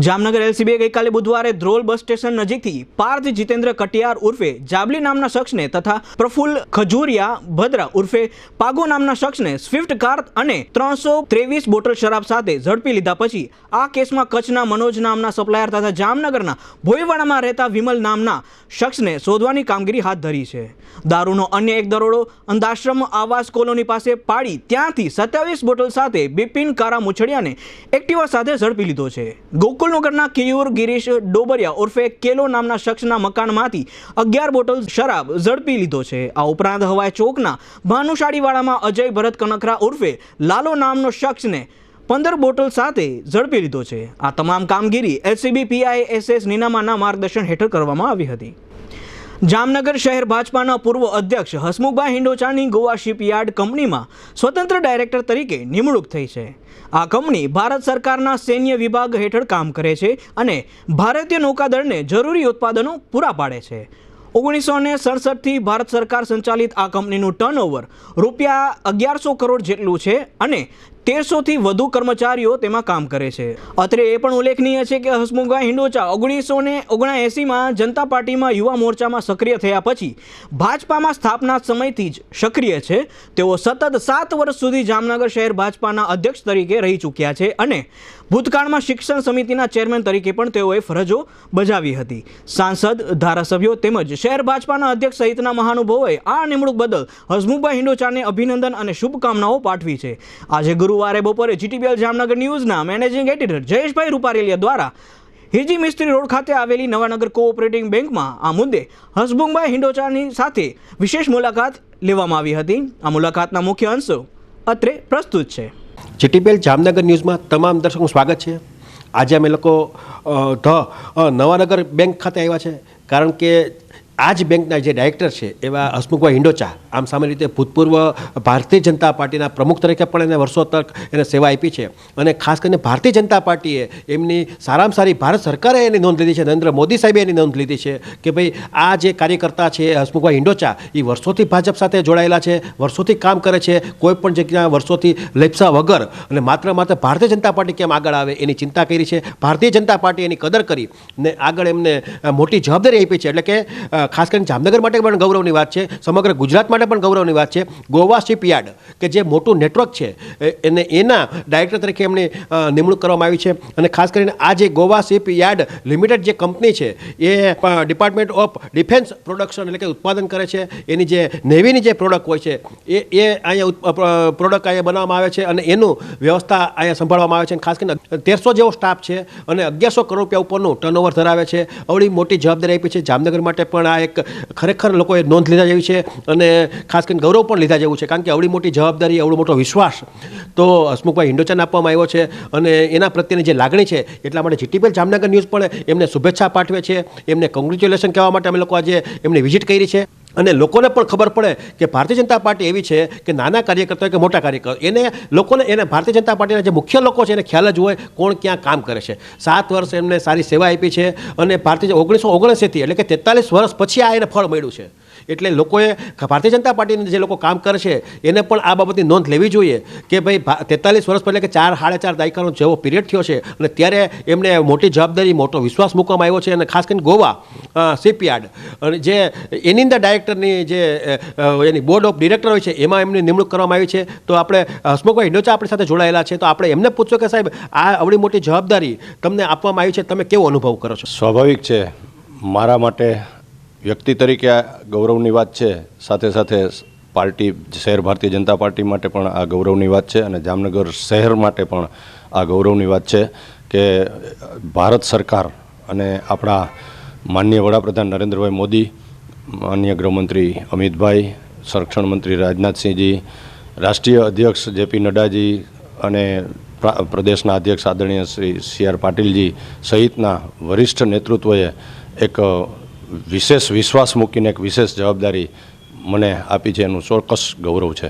જામનગર એલસીબીએ ગઈકાલે બુધવારે ધ્રોલ બસ સ્ટેશન નજીકથી પાર્થ જીતેન્દ્ર કટિયાર ઉર્ફે જાબલી નામના શખ્સને તથા પ્રફુલ્લ ખજુરિયા ભદ્રા ઉર્ફે પાગો નામના શખ્સને સ્વિફ્ટ કાર અને 323 બોટલ શરાબ સાથે ઝડપી લીધા પછી આ કેસમાં કચ્છના મનોજ નામના સપ્લાયર તથા જામનગરના ભોયવાડામાં રહેતા વિમલ નામના શખ્સને શોધવાની કામગીરી હાથ ધરી છે. દારૂનો અન્ય એક દરોડો અંધાશ્રમ આવાસ કોલોની પાસે પાડી ત્યાંથી 27 બોટલ સાથે બિપિન કારા મુછડિયાને એક્ટિવા સાથે ઝડપી લીધો છે. ગોકુલનગરના કેયુર ગિરીશ ડોબરિયા ઉર્ફે કેલો નામના શખ્સના મકાનમાંથી 11 બોટલ શરાબ ઝડપી લીધો છે. આ ઉપરાંત હવાઈ ચોકના ભાનુશાળીવાડામાં અજય ભરત કનકરા ઉર્ફે લાલો નામનો શખ્સને 15 બોટલ સાથે ઝડપી લીધો છે. આ તમામ કામગીરી એલસીબી PISS નીનામાના માર્ગદર્શન હેઠળ કરવામાં આવી હતી. જામનગર શહેર ભાજપાના પૂર્વ અધ્યક્ષ હસમુખભાઈ હિંડોચાની ગોવા શિપયાર્ડ કંપનીમાં સ્વતંત્ર ડાયરેક્ટર તરીકે નિમણૂક થઈ છે. આ કંપની ભારત સરકારના સૈન્ય વિભાગ હેઠળ કામ કરે છે અને ભારતીય નૌકાદળને જરૂરી ઉત્પાદનો પૂરા પાડે છે. 1967થી ભારત સરકાર સંચાલિત આ કંપનીનું ટર્નઓવર ₹1100 કરોડ જેટલું છે અને 1300થી વધુ કર્મચારીઓ તેમાં કામ કરે છે. અત્રે એ પણ ઉલ્લેખનીય છે કે હસમુખભાઈ હિંડોચા 1979માં જનતા પાર્ટીમાં યુવા મોરચામાં સક્રિય થયા પછી ભાજપામાં સ્થાપના સમયથી જ સક્રિય છે. તેઓ સતત 7 વર્ષ સુધી જામનગર શહેર ભાજપાના અધ્યક્ષ તરીકે રહી ચૂક્યા છે અને ભૂતકાળમાં શિક્ષણ સમિતિના ચેરમેન તરીકે પણ તેઓએ ફરજો બજાવી હતી. સાંસદ, ધારાસભ્યો તેમજ શહેર ભાજપાના અધ્યક્ષ સહિતના મહાનુભાવોએ આ નિમણૂક બદલ હસમુખભાઈ હિંડોચાને અભિનંદન અને શુભકામનાઓ પાઠવી છે. આજે ગુરુવારે બપોરે GTPL જામનગર ન્યૂઝના મેનેજિંગ એડિટર જયેશભાઈ રૂપારેલિયા દ્વારા હિરજી મિસ્ત્રી રોડ ખાતે આવેલી નવાનગર કોઓપરેટિવ બેંકમાં આ મુદ્દે હસમુખભાઈ હિંડોચાની સાથે વિશેષ મુલાકાત લેવામાં આવી હતી. આ મુલાકાતના મુખ્ય અંશો અત્રે પ્રસ્તુત છે. જીટીપીએલ જામનગર ન્યૂઝમાં તમામ દર્શકોનું સ્વાગત છે. આજે અમે લોકો નવાનગર બેંક ખાતે આવ્યા છે, કારણ કે આ જ બેંકના જે ડાયરેક્ટર છે એવા હસમુખભાઈ હિંડોચા, આમ સામાન્ય રીતે ભૂતપૂર્વ ભારતીય જનતા પાર્ટીના પ્રમુખ તરીકે પણ એને વર્ષો તક એને સેવા આપી છે, અને ખાસ કરીને ભારતીય જનતા પાર્ટીએ એમની સારામાં સારી ભારત સરકારે એની નોંધ લીધી છે, નરેન્દ્ર મોદી સાહેબે એની નોંધ લીધી છે કે ભાઈ આ જે કાર્યકર્તા છે હસમુખભાઈ હિંડોચા એ વર્ષોથી ભાજપ સાથે જોડાયેલા છે, વર્ષોથી કામ કરે છે, કોઈ પણ જગ્યા વર્ષોથી લેપસા વગર, અને માત્ર ભારતીય જનતા પાર્ટી કેમ આગળ આવે એની ચિંતા કરી છે. ભારતીય જનતા પાર્ટી એની કદર કરી ને આગળ એમને મોટી જવાબદારી આપી છે. એટલે કે ખાસ કરીને જામનગર માટે પણ ગૌરવની વાત છે, સમગ્ર ગુજરાત માટે પણ ગૌરવની વાત છે. ગોવા શિપયાર્ડ કે જે મોટું નેટવર્ક છે એના ડાયરેક્ટર તરીકે એમની નિમણૂક કરવામાં આવી છે. અને ખાસ કરીને આ જે ગોવા શિપયાર્ડ લિમિટેડ જે કંપની છે એ ડિપાર્ટમેન્ટ ઓફ ડિફેન્સ પ્રોડક્શન એટલે કે ઉત્પાદન કરે છે. એની જે નેવીની જે પ્રોડક્ટ હોય છે એ અહીંયા પ્રોડક્ટ અહીંયા બનાવવામાં આવે છે, અને એનું વ્યવસ્થા અહીંયા સંભાળવામાં આવે છે. ખાસ કરીને 1300 જેવો સ્ટાફ છે અને 1100 કરોડ રૂપિયા ઉપરનું ટર્નઓવર ધરાવે છે. આવડી મોટી જવાબદારી આપી છે જામનગર માટે, પણ આ એક ખરેખર લોકોએ નોંધ લીધા જેવી છે, અને ખાસ કરીને ગૌરવ પણ લીધા જેવું છે, કારણ કે આવડી મોટી જવાબદારી, આવડો મોટો વિશ્વાસ તો હસમુખભાઈ હિંડોચાને આપવામાં આવ્યો છે, અને એના પ્રત્યેની જે લાગણી છે એટલા માટે જીટીપીએલ જામનગર ન્યૂઝ પણ એમને શુભેચ્છા પાઠવે છે. એમને કોંગ્રેચ્યુલેશન કહેવા માટે અમે લોકો આજે એમની વિઝિટ કરી છે, અને લોકોને પણ ખબર પડે કે ભારતીય જનતા પાર્ટી એવી છે કે નાના કાર્યકર્તા કે મોટા કાર્યકર્તા એને લોકોને ભારતીય જનતા પાર્ટીના જે મુખ્ય લોકો છે એને ખ્યાલ જ હોય કોણ ક્યાં કામ કરે છે. 7 વર્ષ એમને સારી સેવા આપી છે, અને ભારતીય 1979 એટલે કે 43 વર્ષ પછી આ એને ફળ મળ્યું છે. એટલે લોકોએ ભારતીય જનતા પાર્ટીના જે લોકો કામ કરે છે એને પણ આ બાબતની નોંધ લેવી જોઈએ કે ભાઈ 43 વર્ષ પહેલાં કે 4-4.5 દાયકાનો જેવો પીરિયડ થયો છે, અને ત્યારે એમને મોટી જવાબદારી, મોટો વિશ્વાસ મૂકવામાં આવ્યો છે. અને ખાસ કરીને ગોવા શિપયાર્ડ અને જે એની અંદર ડાયરેક્ટરની જે એની બોર્ડ ઓફ ડિરેક્ટર હોય છે એમાં એમની નિમણૂક કરવામાં આવી છે. તો આપણે હસમુખભાઈ હિંડોચા આપણી સાથે જોડાયેલા છે, તો આપણે એમને પૂછ્યું કે સાહેબ આ આવડી મોટી જવાબદારી તમને આપવામાં આવી છે, તમે કેવો અનુભવ કરો છો? સ્વાભાવિક છે, મારા માટે વ્યક્તિ તરીકે આ ગૌરવની વાત છે, સાથે સાથે પાર્ટી શહેર ભારતીય જનતા પાર્ટી માટે પણ આ ગૌરવની વાત છે, અને જામનગર શહેર માટે પણ આ ગૌરવની વાત છે કે ભારત સરકાર અને આપણા માનનીય વડાપ્રધાન નરેન્દ્રભાઈ મોદી, માનનીય ગૃહમંત્રી અમિતભાઈ, સંરક્ષણ મંત્રી રાજનાથસિંહજી, રાષ્ટ્રીય અધ્યક્ષ જેપી નડ્ડાજી અને પ્રદેશના અધ્યક્ષ આદરણીય શ્રી CR પાટીલજી સહિતના વરિષ્ઠ નેતૃત્વએ એક વિશેષ વિશ્વાસ મૂકીને એક વિશેષ જવાબદારી મને આપી છે, એનું ચોક્કસ ગૌરવ છે.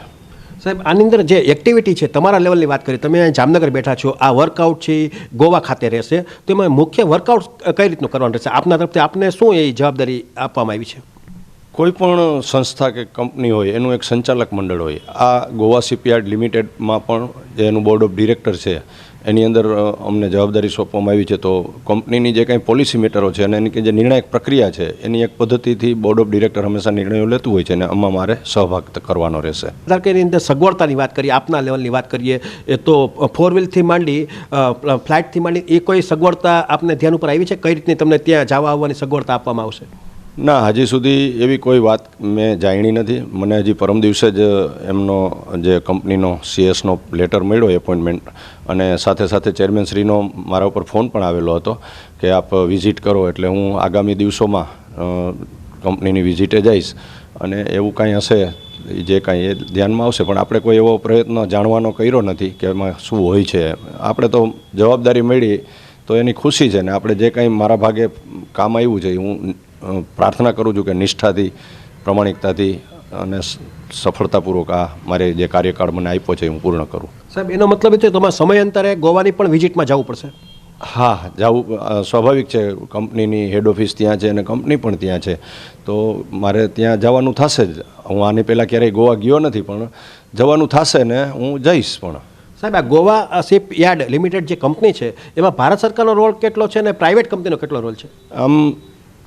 સાહેબ, આની અંદર જે એક્ટિવિટી છે, તમારા લેવલની વાત કરી, તમે જામનગર બેઠા છો, આ વર્કઆઉટ છે ગોવા ખાતે રહેશે, તો એમાં મુખ્ય વર્કઆઉટ કઈ રીતનું કરવાનું રહેશે? આપના તરફથી આપને શું એ જવાબદારી આપવામાં આવી છે? કોઈ પણ સંસ્થા કે કંપની હોય એનું એક સંચાલક મંડળ હોય. આ ગોવા શિપયાર્ડ લિમિટેડમાં પણ જે એનું બોર્ડ ઓફ ડિરેક્ટર છે એની અંદર અમને જવાબદારી સોંપવામાં આવી છે. તો કંપનીની જે કંઈ પોલિસી મેટરો છે અને એની જે નિર્ણાયક પ્રક્રિયા છે એની એક પદ્ધતિથી બોર્ડ ઓફ ડિરેક્ટર હંમેશા નિર્ણયો લેતું હોય છે, અને આમાં મારે સહભાગ કરવાનો રહેશે. ધારો કે એની અંદર સગવડતાની વાત કરીએ, આપના લેવલની વાત કરીએ, એ તો 4 વ્હીલથી માંડી ફ્લાઇટથી માંડી એ કોઈ સગવડતા આપને ધ્યાન ઉપર આવી છે? કઈ રીતની તમને ત્યાં જવા આવવાની સગવડતા આપવામાં આવશે? ના, હજી સુધી એવી કોઈ વાત મેં જાણી નથી. મને હજી પરમ દિવસે જ એમનો જે કંપનીનો CS લેટર મળ્યો એપોઇન્ટમેન્ટ, અને સાથે સાથે ચેરમેનશ્રીનો મારા ઉપર ફોન પણ આવેલો હતો કે આપ વિઝિટ કરો. એટલે હું આગામી દિવસોમાં કંપનીની વિઝિટે જઈશ, અને એવું કાંઈ હશે જે કાંઈ એ ધ્યાનમાં આવશે. પણ આપણે કોઈ એવો પ્રયત્ન જાણવાનો કર્યો નથી કે એમાં શું હોય છે. આપણે તો જવાબદારી મળી તો એની ખુશી છે, ને આપણે જે કાંઈ મારા ભાગે કામ આવ્યું છે હું પ્રાર્થના કરું છું કે નિષ્ઠાથી, પ્રમાણિકતાથી અને સફળતાપૂર્વક આ મારે જે કાર્યકાળ મને આપ્યો છે હું પૂર્ણ કરું. સાહેબ, એનો મતલબ એ છે તમારે સમયાંતરે ગોવાની પણ વિઝિટમાં જવું પડશે? હા, જવું સ્વાભાવિક છે. કંપનીની હેડ ઓફિસ ત્યાં છે અને કંપની પણ ત્યાં છે, તો મારે ત્યાં જવાનું થશે જ. હું આની પહેલાં ક્યારેય ગોવા ગયો નથી, પણ જવાનું થશે ને હું જઈશ પણ. સાહેબ, આ ગોવા શિપયાર્ડ લિમિટેડ જે કંપની છે એમાં ભારત સરકારનો રોલ કેટલો છે અને પ્રાઇવેટ કંપનીનો કેટલો રોલ છે? આમ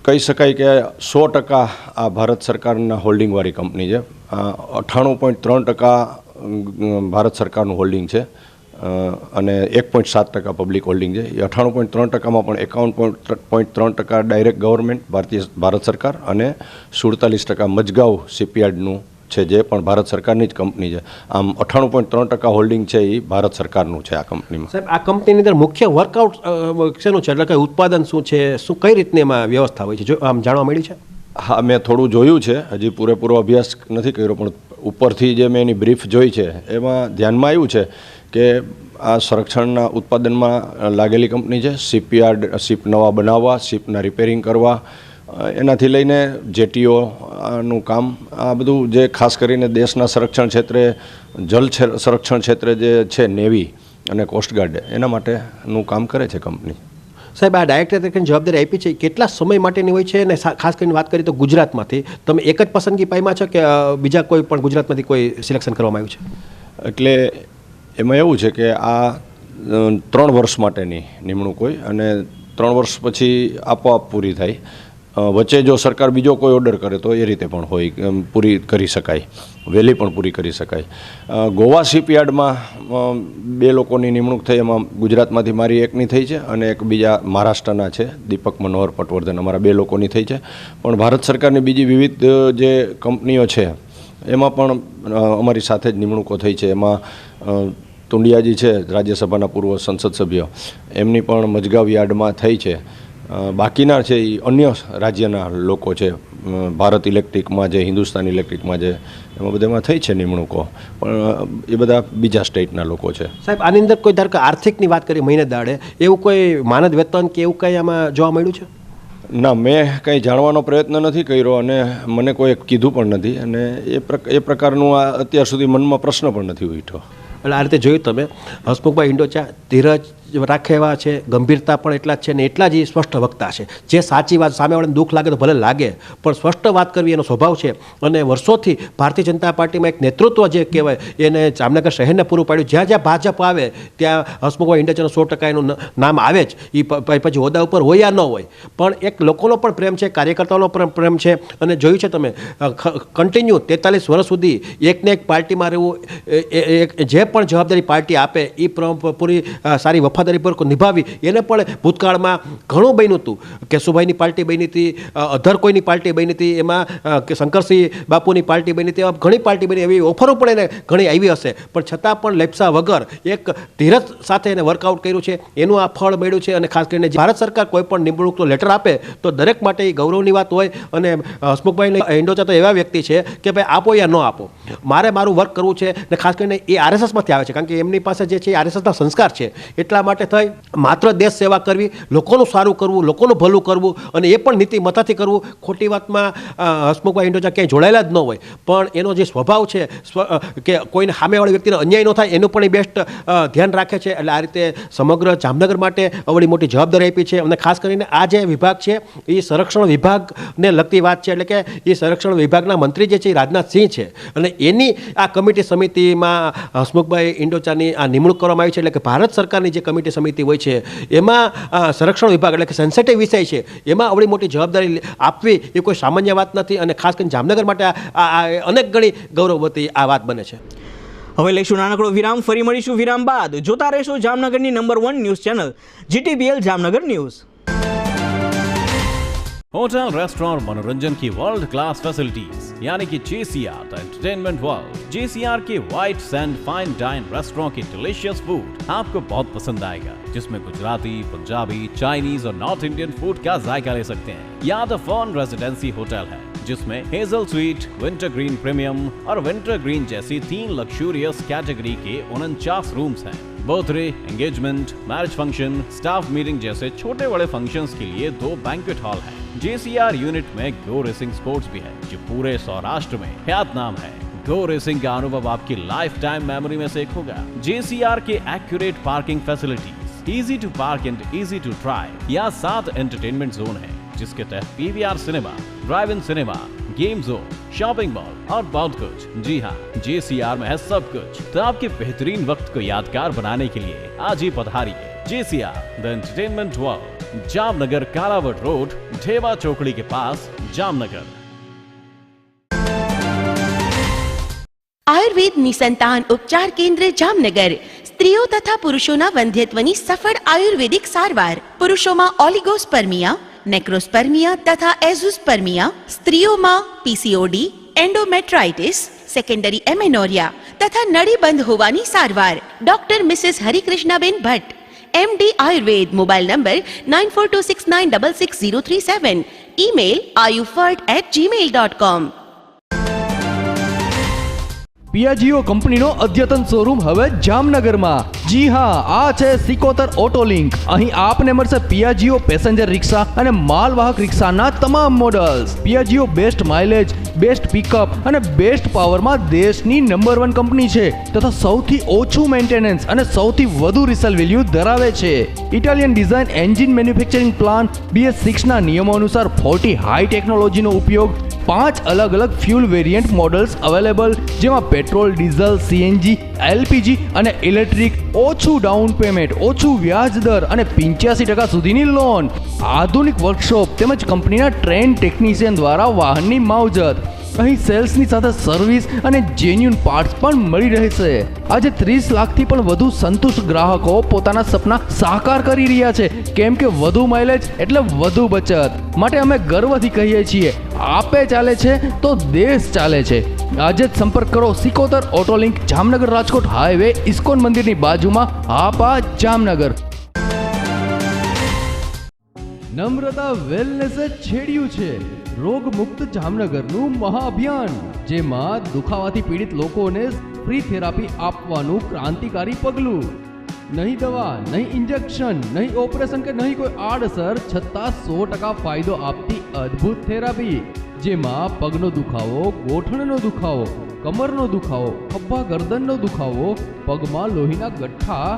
કહી શકાય કે 100% આ ભારત સરકારના હોલ્ડિંગવાળી કંપની છે. 98.3% ભારત સરકારનું હોલ્ડિંગ છે, અને 1.7% પબ્લિક હોલ્ડિંગ છે. એ 98.3%માં પણ 51.3% ડાયરેક્ટ ગવર્મેન્ટ ભારત સરકાર, અને 47% મજગાંવ શિપયાર્ડનું છે જે પણ ભારત સરકારની જ કંપની છે. આમ 98.3% હોલ્ડિંગ છે એ ભારત સરકારનું છે આ કંપનીમાં. સાહેબ, આ કંપનીની અંદર મુખ્ય વર્કઆઉટ શેનું છે? એટલે કે ઉત્પાદન શું છે, શું કઈ રીતની એમાં વ્યવસ્થા હોય છે, જો આમ જાણવા મળી છે? હા, મેં થોડું જોયું છે, હજી પૂરેપૂરો અભ્યાસ નથી કર્યો, પણ ઉપરથી જે મેં એની બ્રીફ જોઈ છે એમાં ધ્યાનમાં આવ્યું છે કે આ સંરક્ષણના ઉત્પાદનમાં લાગેલી કંપની છે. શિપયાર્ડ, શિપ નવા બનાવવા, શિપના રિપેરિંગ કરવા, એનાથી લઈને જેટીઓનું કામ, આ બધું જે ખાસ કરીને દેશના સંરક્ષણ ક્ષેત્રે, જલ સંરક્ષણ ક્ષેત્રે જે છે નેવી અને કોસ્ટગાર્ડ, એના માટેનું કામ કરે છે કંપની. સાહેબ, આ ડાયરેક્ટર તરીકેની જવાબદારી આપી છે, કેટલા સમય માટેની હોય છે? અને ખાસ કરીને વાત કરીએ તો ગુજરાતમાંથી તમે એક જ પસંદગી પામ્યા છો કે બીજા કોઈ પણ ગુજરાતમાંથી કોઈ સિલેક્શન કરવામાં આવ્યું છે? એટલે એમાં એવું છે કે આ 3 વર્ષ માટેની નિમણૂક હોય અને 3 વર્ષ પછી આપોઆપ પૂરી થાય. વચ્ચે જો સરકાર બીજો કોઈ ઓર્ડર કરે તો એ રીતે પણ હોય, પૂરી કરી શકાય, વહેલી પણ પૂરી કરી શકાય. ગોવા શિપયાર્ડમાં 2 લોકોની નિમણૂક થઈ, એમાં ગુજરાતમાંથી મારી એકની થઈ છે અને એક બીજા મહારાષ્ટ્રના છે, દીપક મનોહર પટવર્ધન, અમારા 2 લોકોની થઈ છે. પણ ભારત સરકારની બીજી વિવિધ જે કંપનીઓ છે એમાં પણ અમારી સાથે જ નિમણૂકો થઈ છે. એમાં તુંડિયાજી છે, રાજ્યસભાના પૂર્વ સંસદ સભ્ય, એમની પણ મજગાંવ યાર્ડમાં થઈ છે. બાકીના છે એ અન્ય રાજ્યના લોકો છે, ભારત ઇલેક્ટ્રિકમાં છે, હિન્દુસ્તાન ઇલેક્ટ્રિકમાં છે, એમાં બધામાં થઈ છે નિમણૂકો, પણ એ બધા બીજા સ્ટેટના લોકો છે. સાહેબ, આની અંદર કોઈ ધારો કે આર્થિકની વાત કરી મહિને દાડે, એવું કોઈ માનદ વેતન કે એવું કંઈ આમાં જોવા મળ્યું છે? ના, મેં કંઈ જાણવાનો પ્રયત્ન નથી કર્યો અને મને કોઈ કીધું પણ નથી, અને એ પ્રકારનું આ અત્યાર સુધી મનમાં પ્રશ્ન પણ નથી ઉઠ્યો. એટલે આ રીતે જોયું તમે, હસમુખભાઈ હિંડોચા ધીરજ રાખે એવા છે, ગંભીરતા પણ એટલા જ છે ને એટલા જ સ્પષ્ટ વક્તા છે. જે સાચી વાત, સામેવાળાને દુઃખ લાગે તો ભલે લાગે, પણ સ્પષ્ટ વાત કરવી એનો સ્વભાવ છે. અને વર્ષોથી ભારતીય જનતા પાર્ટીમાં એક નેતૃત્વ જે કહેવાય એને જામનગર શહેરને પૂરું પાડ્યું. જ્યાં જ્યાં ભાજપ આવે ત્યાં હસમુખભાઈ હિંડોચાનું 100% એનું નામ આવે જ. એ પછી હોદ્દા ઉપર હોય યા ન હોય, પણ એક લોકોનો પણ પ્રેમ છે, કાર્યકર્તાઓનો પણ પ્રેમ છે. અને જોયું છે તમે કન્ટિન્યુ 43 વર્ષ સુધી એકને એક પાર્ટીમાં રહેવું, જે પણ જવાબદારી પાર્ટી આપે એ પૂરી સારી વફાદારીપૂર્વક નિભાવી. એને પણ ભૂતકાળમાં ઘણું બન્યું હતું. કેશુભાઈની પાર્ટી બની હતી, અધર કોઈની પાર્ટી બની હતી, એમાં શંકરસિંહ બાપુની પાર્ટી બની હતી, ઘણી પાર્ટી બની, એવી ઓફરો પણ એને ઘણી આવી હશે, પણ છતાં પણ લેપ્સા વગર એક ધીરજ સાથે એને વર્કઆઉટ કર્યું છે. એનું આ ફળ મળ્યું છે. અને ખાસ કરીને ભારત સરકાર કોઈ પણ નિમણૂકનો લેટર આપે તો દરેક માટે એ ગૌરવની વાત હોય. અને હસમુખભાઈ હિંડોચા તો એવા વ્યક્તિ છે કે ભાઈ આપો યા ન આપો, મારે મારું વર્ક કરવું છે. ને ખાસ કરીને એ આરએસએસમાંથી આવે છે, કારણ કે એમની પાસે જે છે આરએસએસના સંસ્કાર છે. એટલા માટે થઈ માત્ર દેશ સેવા કરવી, લોકોનું સારું કરવું, લોકોનું ભલું કરવું, અને એ પણ નીતિમત્તાથી કરવું. ખોટી વાતમાં હસમુખભાઈ હિંડોચા ક્યાંય જોડાયેલા જ ન હોય, પણ એનો જે સ્વભાવ છે કે કોઈને સામેવાળી વ્યક્તિને અન્યાય ન થાય એનું પણ એ બેસ્ટ ધ્યાન રાખે છે. એટલે આ રીતે સમગ્ર જામનગર માટે અવળી મોટી જવાબદારી આપી છે. અને ખાસ કરીને આ જે વિભાગ છે એ સંરક્ષણ વિભાગને લગતી વાત છે. એટલે કે એ સંરક્ષણ વિભાગના મંત્રી જે છે એ રાજનાથસિંહ છે, અને એની આ કમિટી સમિતિમાં હસમુખભાઈ હિંડોચાની આ નિમણૂક કરવામાં આવી છે. એટલે કે ભારત સરકારની જે કમિટી સમિતિ હોય છે એમાં સંરક્ષણ વિભાગ એટલે કે સેન્સિટિવ વિષય છે, એમાં આવડી મોટી જવાબદારી આપવી એ કોઈ સામાન્ય વાત નથી. અને ખાસ કરીને જામનગર માટે આ અનેક ગણી ગૌરવવતી આ વાત બને છે. હવે લઈશું નાનકડો વિરામ, ફરી મળીશું વિરામ બાદ. જોતા રહેશો જામનગરની number 1 news channel GTBL Jamnagar news. Hotel restaurant मनोरंजन की वर्ल्ड क्लास फैसिलिटीज यानी कि JCR the entertainment world. JCR के white sand fine dine restaurant की डिलीशियस फूड आपको बहुत पसंद आएगा, जिसमें गुजराती, पंजाबी, चाइनीज और नॉर्थ इंडियन फूड का जायका ले सकते हैं. यहाँ द फॉन रेजिडेंसी होटल है, जिसमें hazel sweet, winter green premium और विंटर ग्रीन जैसी 3 लग्जूरियस कैटेगरी के 49 रूम्स हैं. Birthday, engagement, marriage function, staff meeting जैसे छोटे बड़े फंक्शंस के लिए 2 बैंक्वेट हॉल हैं. JCR यूनिट में गो रेसिंग स्पोर्ट्स भी है, जो पूरे सौराष्ट्र में ख्यात नाम है. गो रेसिंग का अनुभव आपकी लाइफ टाइम मेमोरी में से एक होगा. JCR के accurate parking facilities, easy to park and easy to try. यहाँ 7 एंटरटेनमेंट जोन है, जिसके तहत PVR cinema, drive in cinema, game zone, shopping mall और बहुत कुछ. जी हाँ, JCR में है सब कुछ. तो आपके बेहतरीन वक्त को यादगार बनाने के लिए आज ही पधारिए. JCR the entertainment world, Jamnagar Kalavad road, Dheva चौकड़ी के पास, जामनगर. આયુર્વેદ નિસંતાન ઉપચાર કેન્દ્ર જામનગર સ્ત્રીઓ તથા પુરુષોના વંધ્યત્વની સફળ આયુર્વેદિક સારવાર. પુરુષોમાં ઓલિગોસ્પર્મિયા, નેક્રોસ્પર્મિયા તથા એઝોસ્પર્મિયા, સ્ત્રીઓમાં PCOD, એન્ડોમેટ્રાઇટિસ, સેકન્ડરી એમેનોરિયા તથા નળીબંધ હોવાની સારવાર. Doctor Mrs Harikrishnaben Bhatt, MD Ayurveda. Mobile number 9426966037. Email ayufert@gmail.com. Piaggio કંપનીનો અદ્યતન શોરૂમ હવે જામનગરમાં. જી હા, આ છે સિકોતર ઓટો લિંક. અહીં આપને મળશે પિયાજીઓ પેસેન્જર રિક્ષા અને માલવાહક રિક્ષાના તમામ models. Piaggio best mileage, best pickup અને બેસ્ટ પાવરમાં દેશની નંબર 1 કંપની છે તથા સૌથી ઓછું મેન્ટેનન્સ અને સૌથી વધુ રિસેલ વેલ્યુ ધરાવે છે. Italian design engine manufacturing plan BS6 ના નિયમો અનુસાર 40 હાઈ ટેકનોલોજીનો ઉપયોગ, 5 અલગ અલગ ફ્યુલ વેરિયન્ટ મોડલ્સ અવેલેબલ, જેમાં પેટ્રોલ, ડીઝલ, CNG, LPG અને ઇલેક્ટ્રિક. ઓછું ડાઉન પેમેન્ટ, ઓછું વ્યાજ દર અને 85% સુધીની લોન. આધુનિક વર્કશોપ તેમજ કંપનીના ટ્રેન ટેકનિશિયન દ્વારા વાહનની માવજત. અહીં સેલ્સની સાથે સર્વિસ અને જેન્યુન પાર્ટ્સ પણ મળી રહેશે. આજે 30 લાખથી પણ વધુ સંતુષ્ટ ગ્રાહકો પોતાના સપના સાકાર કરી રહ્યા છે, કેમ કે વધુ માઇલેજ એટલે વધુ બચત. માટે અમે ગર્વથી કહીએ છીએ, આપે ચાલે છે તો દેશ ચાલે છે. આજે જ સંપર્ક કરો Sikotar auto link, Jamnagar Rajkot highway, ISKCON મંદિરની બાજુમાં, હાપા, જામનગર. નમ્રતા વેલનેસે છેડ્યું છે રોગ મુક્ત જામનગરનું મહાઅભિયાન, જેમાં દુખાવાથી પીડિત લોકોને ફ્રી થેરાપી આપવાનું ક્રાંતિકારી પગલું. નહીં દવા, નહીં ઇન્જેક્શન, નહીં ઓપરેશન કે નહીં કોઈ આડઅસર, છતાં 100% ફાયદો આપતી અદ્ભુત થેરાપી, જેમાં પગનો દુખાવો, ગોઠણનો દુખાવો, કમરનો દુખાવો, ખભા ગરદનનો દુખાવો, પગમાં લોહીના ગઠ્ઠા,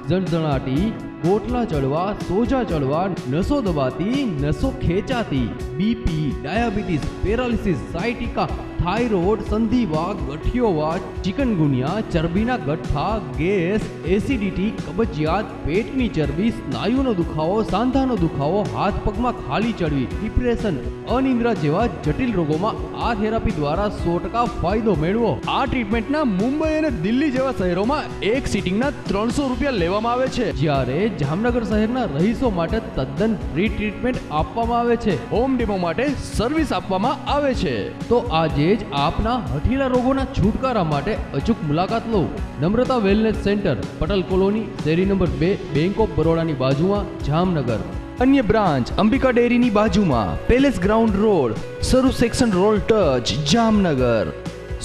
ઝણઝણાટી, ગોટલા ચડવા, સોજા ચડવા, નસો દબાતી, નસો ખેંચાતી, BP, diabetes, paralysis, sciatica, thyroid, સંધિવા, ગઠિયોવા, ચિકનગુનિયા, ચરબીના ગઠ્ઠા, ગેસ, એસિડિટી, કબજિયાત, પેટની ચરબી, સ્નાયુનો દુખાવો, સાંધાનો દુખાવો, હાથ પગમાં ખાલી ચડવી, ડિપ્રેશન, અનિદ્રા જેવા જટિલ રોગોમાં આ થેરાપી દ્વારા 100% ફાયદો મેળવો. આ ટ્રીટમેન્ટના મુંબઈ અને દિલ્હી જેવા શહેરોમાં એક સિટિંગના 300 રૂપિયા લેવામાં આવે છે, જ્યારે જામનગર શહેરના રહીશો માટે તદ્દન ફ્રી ટ્રીટમેન્ટ આપવામાં આવે છે. હોમ ડેમો માટે સર્વિસ આપવામાં આવે છે. તો આજે જ આપના હઠીલા રોગોના છુટકારા માટે અચૂક મુલાકાત લો. Namrata wellness centre, Patel colony, શેરી નંબર 2, બેંક ઓફ બરોડાની બાજુમાં, જામનગર. અન્ય બ્રાન્ચ અંબિકા ડેરીની બાજુમાં, palace ground road, Saru section roll touch, Jamnagar.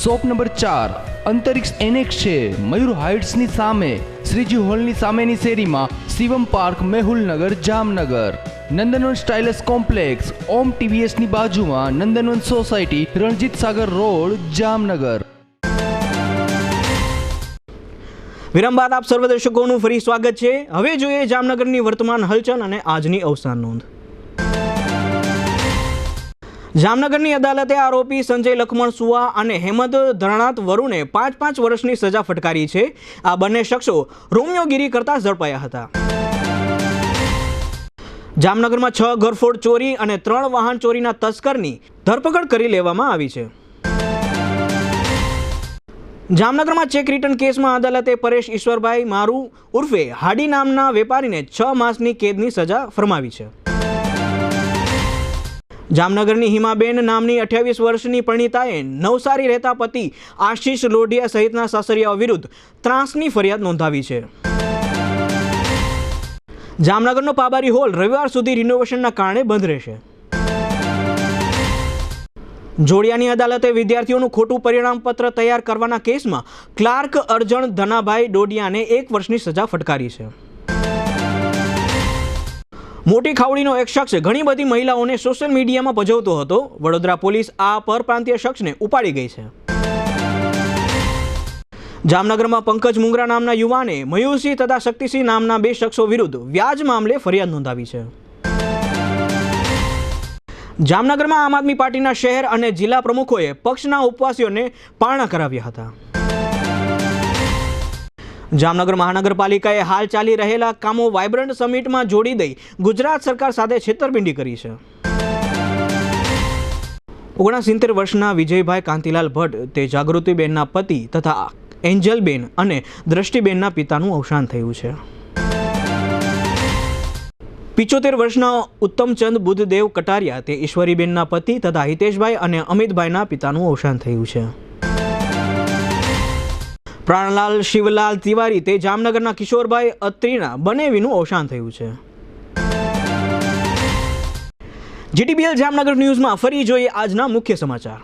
Shop number 4 Antariksh annex છે, મયુર હાઇટ્સની સામે, શ્રીજી હોલની સામેની શેરીમાં, શિવમ પાર્ક, મેહુલનગર, જામનગર. નંદનવન સ્ટાઇલસ કોમ્પ્લેક્સ, ઓમ TVSની બાજુમાં, નંદનવન સોસાયટી, રણજીત સાગર રોડ, જામનગર. વિરામ બાદ આપ સર્વ દર્શકોનું ફરી સ્વાગત છે. હવે જોઈએ જામનગરની વર્તમાન હલચલ અને આજની અવસાન નોંધ. જામનગરની અદાલતે આરોપી સંજય લખમણ સુવા અને હેમંત ધરણાત વરુને 5-5 વર્ષની સજા ફટકારી છે. આ બંને શખ્સો રોમિયોગીરી કરતા ઝડપાયા હતા. જામનગરમાં 6 ઘરફોડ ચોરી અને 3 વાહન ચોરીના તસ્કરની ધરપકડ કરી લેવામાં આવી છે. જામનગરમાં ચેક રિટર્ન કેસમાં અદાલતે પરેશ ઈશ્વરભાઈ મારુ ઉર્ફે હાડી નામના વેપારીને 6 માસની કેદની સજા ફરમાવી છે. જામનગરની હિમાબેન નામની 28 વર્ષની પરિણીતાએ નવસારી રહેતા પતિ આશીષ લોઢિયા સહિતના સાસરિયાઓ વિરુદ્ધ ત્રાસની ફરિયાદ નોંધાવી છે. જામનગરનો પાબારી હોલ રવિવાર સુધી રિનોવેશનના કારણે બંધ રહેશે. જોડિયાની અદાલતે વિદ્યાર્થીઓનું ખોટું પરિણામપત્ર તૈયાર કરવાના કેસમાં ક્લાર્ક અર્જણ ધનાભાઈ ડોડિયાને 1 વર્ષની સજા ફટકારી છે. મોટી ખાવડીનો એક શખ્સ ઘણી બધી મહિલાઓને સોશિયલ મીડિયામાં ભજવતો હતો. વડોદરા પોલીસ આ પરપ્રાંતીય શખ્સને ઉપાડી ગઈ છે. જામનગરમાં પંકજ મુંગરા નામના યુવાને મયુરસિંહ તથા શક્તિસિંહ નામના 2 શખ્સો વિરુદ્ધ વ્યાજ મામલે ફરિયાદ નોંધાવી છે. જામનગરમાં આમ આદમી પાર્ટીના શહેર અને જિલ્લા પ્રમુખોએ પક્ષના ઉપવાસીઓને પારણા કરાવ્યા હતા. જામનગર મહાનગરપાલિકાએ હાલ ચાલી રહેલા કામો વાઇબ્રન્ટ સમિટમાં જોડી દઈ ગુજરાત સરકાર સાથે છેતરપિંડી કરી છે. 69 વર્ષના વિજયભાઈ કાંતિલાલ ભટ્ટ તે જાગૃતિબેનના પતિ તથા એન્જલબેન અને દ્રષ્ટિબેનના પિતાનું અવસાન થયું છે. 75 વર્ષના ઉત્તમચંદ બુદ્ધદેવ કટારિયા તે ઈશ્વરીબેનના પતિ તથા હિતેશભાઈ અને અમિતભાઈના પિતાનું અવસાન થયું છે. પ્રાણલાલ શિવલાલ તિવારી તે જામનગરના કિશોરભાઈ અત્રીના બનેવીનું અવસાન થયું છે. GTBL જામનગર ન્યૂઝમાં ફરી જોઈએ આજના મુખ્ય સમાચાર.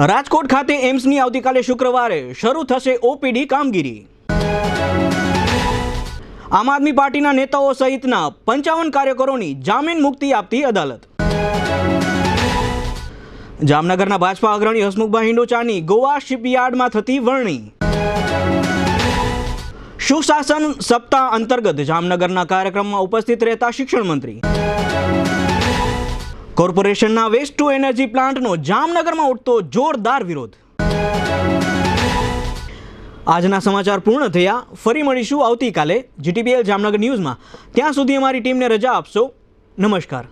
રાજકોટ ખાતે એમ્સની આવતીકાલે શુક્રવારે શરૂ થશે ઓપીડી કામગીરી. આમ આદમી પાર્ટીના નેતાઓ સહિતના 55 કાર્યકરોની જામીન મુક્તિ આપતી અદાલત. જામનગરના ભાજપા અગ્રણી હસમુખભાઈ હિંડોચાની ગોવા શિપયાર્ડમાં થતી વરણી. સુશાસન સપ્તાહ અંતર્ગત જામનગરના કાર્યક્રમમાં ઉપસ્થિત રહેતા શિક્ષણ મંત્રી. કોર્પોરેશનના વેસ્ટ ટુ એનર્જી પ્લાન્ટનો જામનગરમાં ઉઠતો જોરદાર વિરોધ. આજના સમાચાર પૂર્ણ થયા. ફરી મળીશું આવતીકાલે GTPL જામનગર ન્યૂઝમાં. ત્યાં સુધી અમારી ટીમને રજા આપશો. નમસ્કાર.